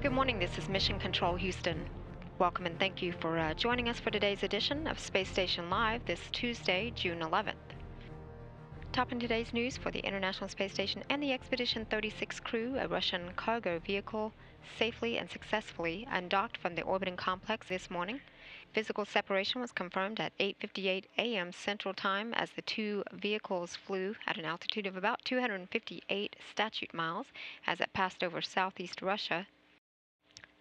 Good morning, this is Mission Control Houston. Welcome and thank you for joining us for today's edition of Space Station Live this Tuesday, June 11th. Topping today's news for the International Space Station and the Expedition 36 crew, a Russian cargo vehicle safely and successfully undocked from the orbiting complex this morning. Physical separation was confirmed at 8:58 a.m. Central Time as the two vehicles flew at an altitude of about 258 statute miles as it passed over southeast Russia.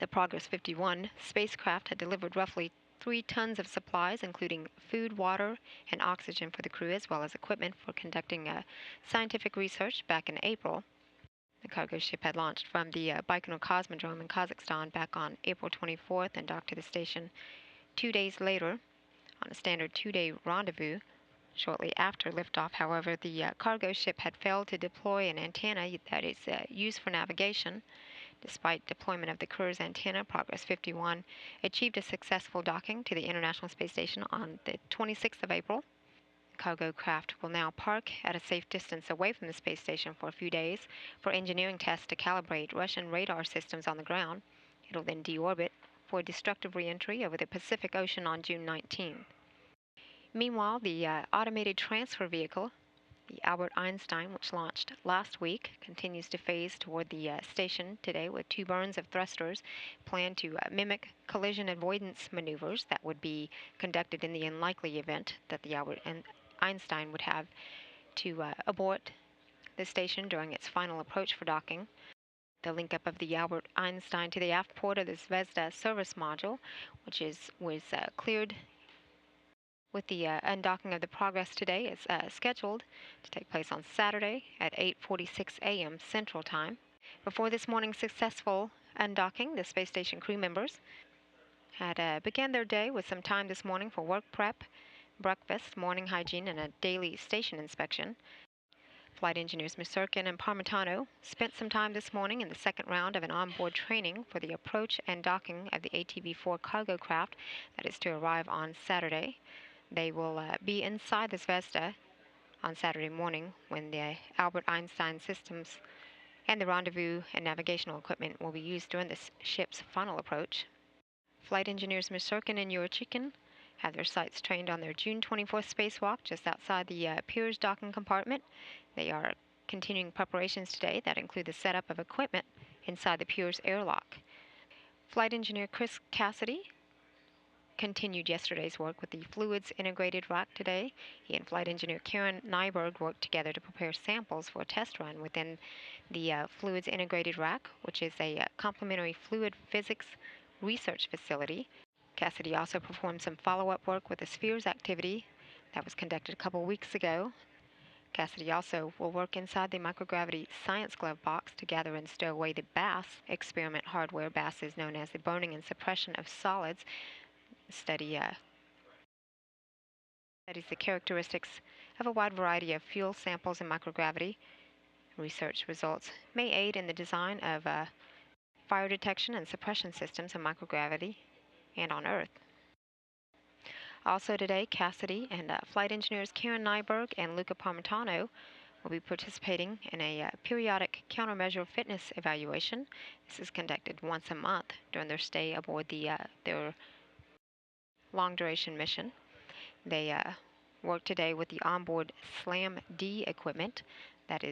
The Progress 51 spacecraft had delivered roughly 3 tons of supplies, including food, water, and oxygen for the crew, as well as equipment for conducting scientific research back in April. The cargo ship had launched from the Baikonur Cosmodrome in Kazakhstan back on April 24th and docked to the station 2 days later on a standard 2-day rendezvous. Shortly after liftoff, however, the cargo ship had failed to deploy an antenna that is used for navigation. Despite deployment of the Kurs antenna, Progress 51 achieved a successful docking to the International Space Station on the 26th of April. The cargo craft will now park at a safe distance away from the space station for a few days for engineering tests to calibrate Russian radar systems on the ground. It'll then deorbit for destructive reentry over the Pacific Ocean on June 19th. Meanwhile, the automated transfer vehicle, the Albert Einstein, which launched last week, continues to phase toward the station today with 2 burns of thrusters planned to mimic collision avoidance maneuvers that would be conducted in the unlikely event that the Albert Einstein would have to abort the station during its final approach for docking. The link up of the Albert Einstein to the aft port of the Zvezda service module, which was cleared with the undocking of the Progress today, is scheduled to take place on Saturday at 8:46 a.m. Central Time. Before this morning's successful undocking, the space station crew members had began their day with some time this morning for work prep, breakfast, morning hygiene, and a daily station inspection. Flight engineers Musurkin and Parmitano spent some time this morning in the second round of an onboard training for the approach and docking of the ATV-4 cargo craft that is to arrive on Saturday. They will be inside the Zvezda on Saturday morning when the Albert Einstein systems and the rendezvous and navigational equipment will be used during this ship's final approach. Flight engineers Musurkin and Yurchikin have their sights trained on their June 24th spacewalk just outside the Pirs docking compartment. They are continuing preparations today that include the setup of equipment inside the Pirs airlock. Flight engineer Chris Cassidy continued yesterday's work with the fluids integrated rack today. He and flight engineer Karen Nyberg worked together to prepare samples for a test run within the fluids integrated rack, which is a complementary fluid physics research facility. Cassidy also performed some follow-up work with the Spheres activity that was conducted a couple weeks ago. Cassidy also will work inside the microgravity science glove box to gather and stow away the BASS experiment hardware. BASS is known as the burning and suppression of solids. Studies the characteristics of a wide variety of fuel samples in microgravity. Research results may aid in the design of fire detection and suppression systems in microgravity and on Earth. Also today, Cassidy and flight engineers Karen Nyberg and Luca Parmitano will be participating in a periodic countermeasure fitness evaluation. This is conducted once a month during their stay aboard their long-duration mission. They work today with the onboard SLAM-D equipment that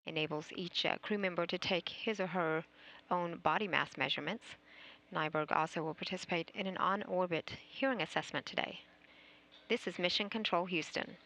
enables each crew member to take his or her own body mass measurements. Nyberg also will participate in an on-orbit hearing assessment today. This is Mission Control Houston.